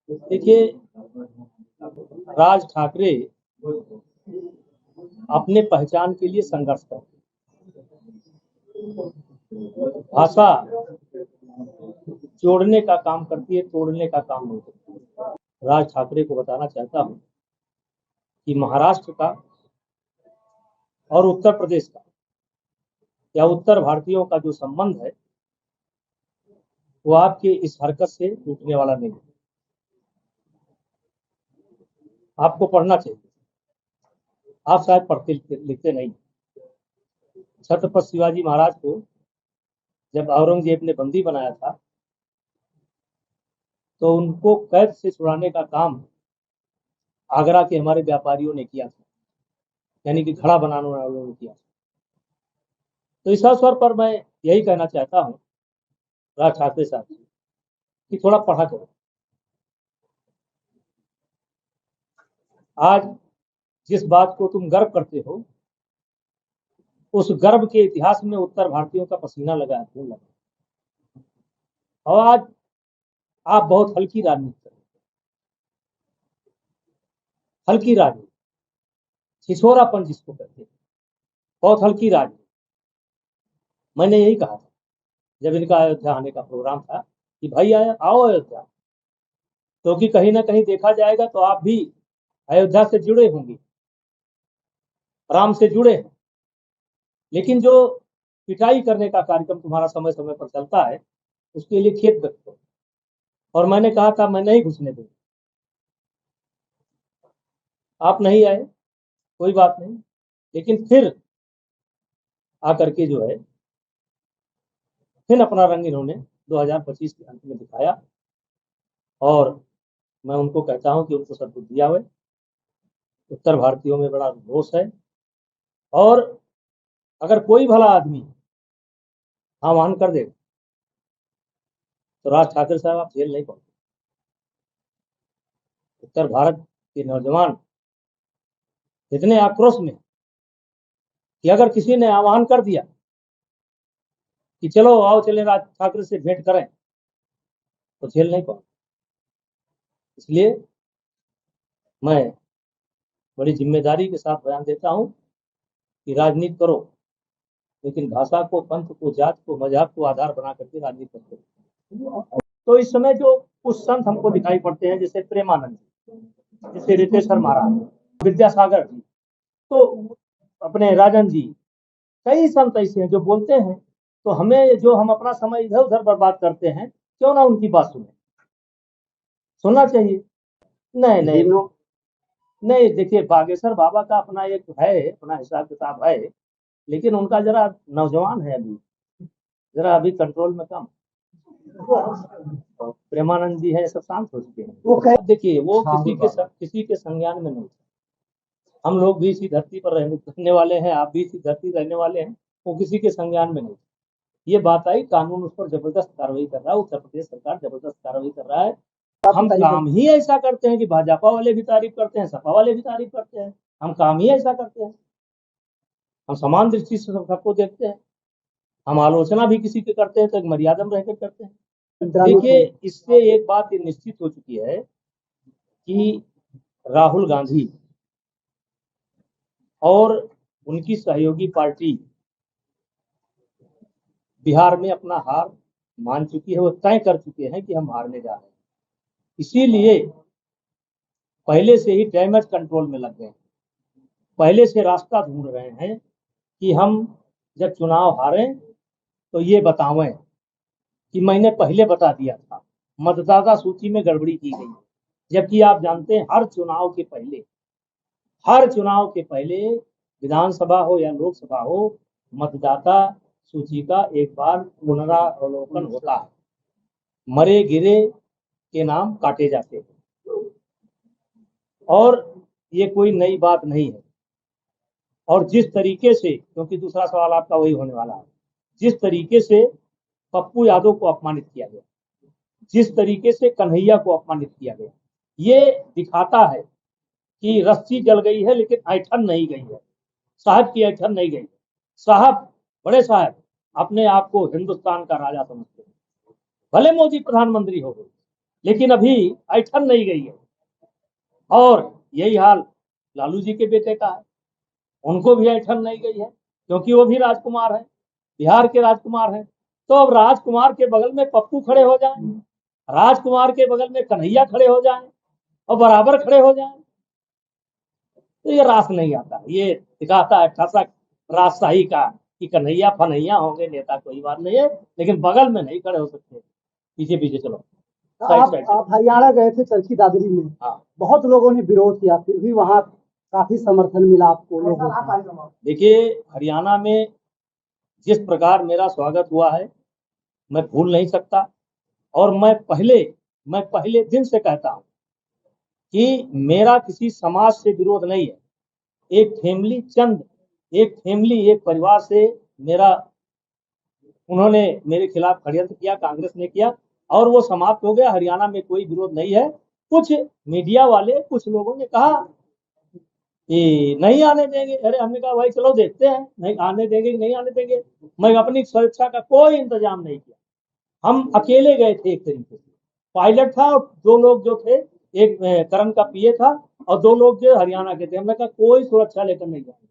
देखिए, राज ठाकरे अपने पहचान के लिए संघर्ष करते हैं। भाषा जोड़ने का काम करती है, तोड़ने का काम नहीं करती। राज ठाकरे को बताना चाहता हूँ कि महाराष्ट्र का और उत्तर प्रदेश का या उत्तर भारतीयों का जो संबंध है वो आपके इस हरकत से टूटने वाला नहीं है। आपको पढ़ना चाहिए, आप शायद पढ़ते लिखते नहीं। छत्रपति शिवाजी महाराज को जब औरंगजेब ने बंदी बनाया था तो उनको कैद से छुड़ाने का काम आगरा के हमारे व्यापारियों ने किया था, यानी कि घड़ा बनाने वालों ने किया था। तो इस अवसर पर मैं यही कहना चाहता हूँ राज ठाकरे साहब कि थोड़ा पढ़ा करो। आज जिस बात को तुम गर्व करते हो उस गर्व के इतिहास में उत्तर भारतीयों का पसीना लगा है, खून लगा। और आज आप बहुत हल्की राजनीति कर रहे हो, हल्की राजनीति, छिछोरापन जिसको कहते हैं, बहुत हल्की राजनीति। मैंने यही कहा था जब इनका अयोध्या आने का प्रोग्राम था कि भाई आओ अयोध्या, क्योंकि कहीं ना कहीं देखा जाएगा तो आप भी अयोध्या से जुड़े होंगे, राम से जुड़े हैं। लेकिन जो पिटाई करने का कार्यक्रम तुम्हारा समय समय पर चलता है उसके लिए खेद व्यक्त करो। और मैंने कहा था मैं नहीं घुसने दूंगा, आप नहीं आए, कोई बात नहीं, लेकिन फिर आकर के जो है फिर अपना रंग इन्होंने 2025 के अंत में दिखाया। और मैं उनको कहता हूं कि उनको सद्बुद्धि आवे। उत्तर भारतीयों में बड़ा रोष है और अगर कोई भला आदमी आह्वान कर दे तो राज ठाकरे साहब आप जेल नहीं पहुंचे। उत्तर भारत के नौजवान इतने आक्रोश में कि अगर किसी ने आह्वान कर दिया कि चलो आओ चले राज ठाकरे से भेंट करें तो जेल नहीं पहुंचे। इसलिए मैं बड़ी जिम्मेदारी के साथ बयान देता हूं कि राजनीति करो, लेकिन भाषा को, पंथ को, जात को, मजहब को आधार बना करके राजनीति करो। तो इस समय जो कुछ संत हमको दिखाई पड़ते हैं जैसे प्रेमानंद जी, जैसे रितेश्वर महाराज, विद्यासागर जी, तो अपने राजन जी, कई संत ऐसे हैं जो बोलते हैं तो हमें, जो हम अपना समय इधर उधर बर्बाद करते हैं, क्यों ना उनकी बात सुने, सुनना चाहिए। नहीं नहीं नहीं, देखिए बागेश्वर बाबा का अपना एक है, अपना हिसाब किताब है, लेकिन उनका जरा नौजवान है अभी, जरा अभी कंट्रोल में कम। प्रेमानंद जी है, सब शांत हो चुके हैं। देखिए वो किसी के संज्ञान में नहीं। हम लोग भी इसी धरती पर रहने वाले हैं, आप भी इसी धरती रहने वाले हैं, वो किसी के संज्ञान में नहीं। ये बात आई, कानून उस पर जबरदस्त कार्रवाई कर रहा है, उत्तर प्रदेश सरकार जबरदस्त कार्रवाई कर रहा है। हम काम ही ऐसा करते हैं कि भाजपा वाले भी तारीफ करते हैं, सपा वाले भी तारीफ करते हैं। हम काम ही ऐसा करते हैं, हम समान दृष्टि से सबको देखते हैं। हम आलोचना भी किसी की करते हैं तो एक मर्यादा में रहकर करते हैं। देखिए, इससे एक बात निश्चित हो चुकी है कि राहुल गांधी और उनकी सहयोगी पार्टी बिहार में अपना हार मान चुकी है, वो तय कर चुके हैं कि हम हारने जा रहे हैं। इसीलिए पहले से ही डैमेज कंट्रोल में लग गए, पहले से रास्ता ढूंढ रहे हैं कि हम जब चुनाव हारें तो ये बतावें कि मैंने पहले बता दिया था, मतदाता सूची में गड़बड़ी की गई। जबकि आप जानते हैं हर चुनाव के पहले विधानसभा हो या लोकसभा हो, मतदाता सूची का एक बार पुनरावलोकन होता है, मरे गिरे के नाम काटे जाते हैं। और ये कोई नई बात नहीं है। और जिस तरीके से, क्योंकि दूसरा सवाल आपका वही होने वाला है, जिस तरीके से पप्पू यादव को अपमानित किया गया, जिस तरीके से कन्हैया को अपमानित किया गया, ये दिखाता है कि रस्सी जल गई है लेकिन ऐठन नहीं गई है, साहब की ऐठन नहीं गई। साहब, बड़े साहब अपने आप को हिंदुस्तान का राजा समझते हैं, भले मोदी प्रधानमंत्री हो गए, लेकिन अभी ऐठन नहीं गई है। और यही हाल लालू जी के बेटे का है, उनको भी ऐठन नहीं गई है, क्योंकि वो भी राजकुमार है, बिहार के राजकुमार हैं। तो अब राजकुमार के बगल में पप्पू खड़े हो जाएं, राजकुमार के बगल में कन्हैया खड़े हो जाएं और बराबर खड़े हो जाएं, तो ये रास नहीं आता। ये दिखाता है ठसक राजशाही का कि कन्हैया फनैया होंगे नेता, कोई बात नहीं है, लेकिन बगल में नहीं खड़े हो सकते। पीछे पीछे चलो। आप हरियाणा गए थे चरखी दादरी में। हाँ, बहुत लोगों ने विरोध किया, फिर भी वहाँ काफी समर्थन मिला आपको लोगों का। देखिए, हरियाणा में जिस प्रकार मेरा स्वागत हुआ है मैं भूल नहीं सकता। और मैं पहले दिन से कहता हूं कि मेरा किसी समाज से विरोध नहीं है। एक फैमिली एक परिवार से मेरा, उन्होंने मेरे खिलाफ षड्यंत्र किया, कांग्रेस ने किया, और वो समाप्त हो गया। हरियाणा में कोई विरोध नहीं है। कुछ मीडिया वाले, कुछ लोगों ने कहा कि नहीं आने देंगे। अरे हमने कहा भाई चलो देखते हैं, नहीं आने देंगे कि नहीं आने देंगे। मैं अपनी सुरक्षा का कोई इंतजाम नहीं किया। हम अकेले गए थे, एक तरीके से पायलट था और दो लोग जो थे, एक करण का पीए था और दो लोग जो हरियाणा के थे। हमने कहा कोई सुरक्षा लेकर नहीं जाएंगे।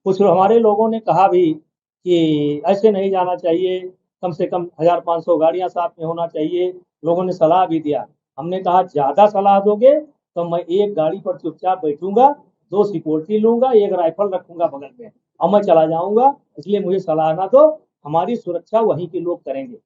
कुछ हमारे लोगों ने कहा भी कि ऐसे नहीं जाना चाहिए, कम से कम 1500 गाड़ियां साथ में होना चाहिए। लोगों ने सलाह भी दिया। हमने कहा ज्यादा सलाह दोगे तो मैं एक गाड़ी पर चुपचाप बैठूंगा, 2 सिक्योरिटी लूंगा, एक राइफल रखूंगा बगल में और मैं चला जाऊंगा। इसलिए मुझे सलाह ना दो, हमारी सुरक्षा वहीं के लोग करेंगे।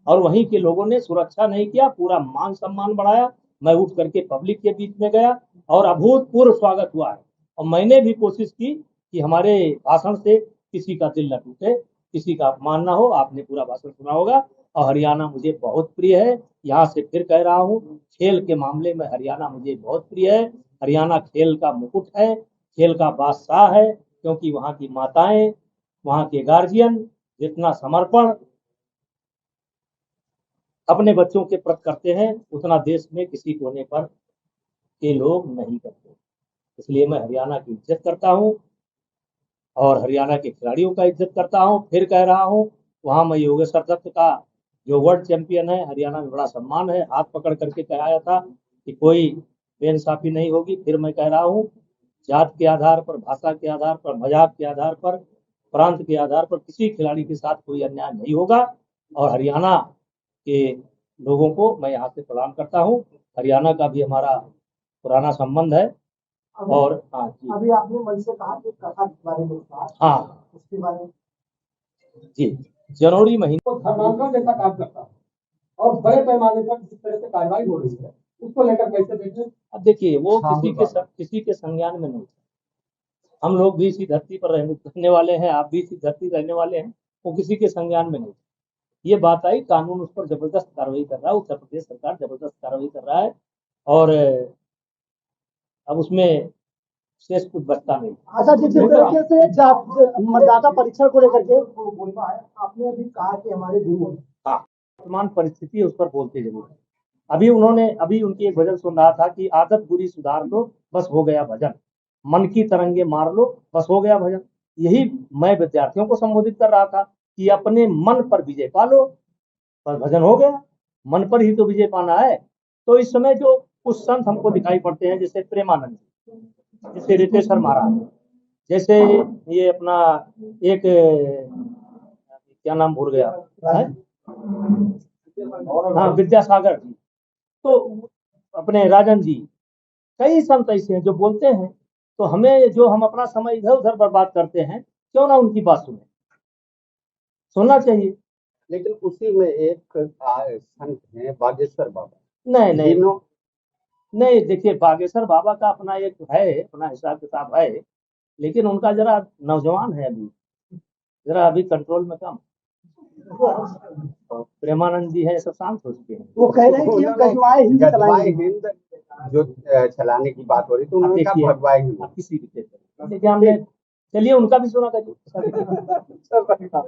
और वहीं के लोगों ने सुरक्षा नहीं किया, पूरा मान सम्मान बढ़ाया। मैं उठ करके पब्लिक के बीच में गया और अभूतपूर्व स्वागत हुआ है। और मैंने भी कोशिश की कि हमारे भाषण से किसी का दिल न टूटे, किसी का अपमान ना हो। आपने पूरा भाषण सुना होगा। और हरियाणा मुझे बहुत प्रिय है। यहाँ से फिर कह रहा हूँ, खेल के मामले में हरियाणा मुझे बहुत प्रिय है। हरियाणा खेल का मुकुट है, खेल का बादशाह है, क्योंकि वहाँ की माताएं, वहाँ के गार्जियन जितना समर्पण अपने बच्चों के प्रति करते हैं, उतना देश में किसी कोने पर के लोग नहीं करते। इसलिए मैं हरियाणा की इज्जत करता हूँ और हरियाणा के खिलाड़ियों का इज्जत करता हूँ। फिर कह रहा हूँ, वहां मैं योगेश्वर दत्त का जो वर्ल्ड चैंपियन है, हरियाणा में बड़ा सम्मान है। हाथ पकड़ करके कहा था कि कोई बेइंसाफी नहीं होगी। फिर मैं कह रहा हूँ, जात के आधार पर, भाषा के आधार पर, मजाक के आधार पर, प्रांत के आधार पर किसी खिलाड़ी के साथ कोई अन्याय नहीं होगा। और हरियाणा के लोगों को मैं यहाँ से प्रणाम करता हूँ। हरियाणा का भी हमारा पुराना संबंध है। और हाँ जी, अभी आपने मन से कहा कि कथा के बारे में कहा, हाँ उसके बारे में जी, जनवरी महीने तो धर्मांतरण जैसा काम करता है और बड़े पैमाने पर जिस तरह से कार्रवाई हो रही है, उसको लेकर कैसे देखें? अब देखिए, वो किसी के संज्ञान में नहीं। हम लोग भी इसी धरती पर रहने वाले हैं, आप भी इसी धरती रहने वाले हैं। वो किसी के संज्ञान में नहीं। ये बात आई, कानून उस पर जबरदस्त कार्रवाई कर रहा है, उत्तर प्रदेश सरकार जबरदस्त कार्रवाई कर रहा है। और अब उसमें शेष कुछ बचता नहीं। अच्छा जी, जिस तरीके से मतदाता परीक्षण को लेकर के बोलना है, आपने अभी कहा कि हमारे गुरु हैं। हाँ, वर्तमान परिस्थिति है, उस पर बोलते जरूर है। अभी उनकी एक भजन सुन रहा था कि आदत बुरी सुधार लो, बस हो गया भजन। मन की तरंगे मार लो, बस हो गया भजन। यही मैं विद्यार्थियों को संबोधित कर रहा था कि अपने मन पर विजय पा लो, पर भजन हो गया। मन पर ही तो विजय पाना है। तो इस समय जो कुछ संत हमको दिखाई पड़ते हैं, जैसे प्रेमानंद, जैसे रितेश्वर महाराज, जैसे ये अपना एक क्या नाम भूल गया है, हाँ विद्यासागर जी, तो अपने राजन जी, कई संत ऐसे हैं जो बोलते हैं। तो हमें, जो हम अपना समय इधर उधर बर्बाद करते हैं, क्यों ना उनकी बात सुनना चाहिए। लेकिन उसी में एक संत है बागेश्वर बाबा। नहीं नहीं, देखिए बागेश्वर बाबा का अपना एक है, अपना हिसाब किताब है, लेकिन उनका जरा नौजवान है, अभी जरा अभी कंट्रोल में कम। प्रेमानंद जी है, सब शांत हो चुके हैं। वो कह रहे हैं कि हम गजवाए हिंद जो चलाने की बात हो रही, तो उन्होंने कहा भगवाए हिंद। किसी भी चलिए उनका भी सुना करिए।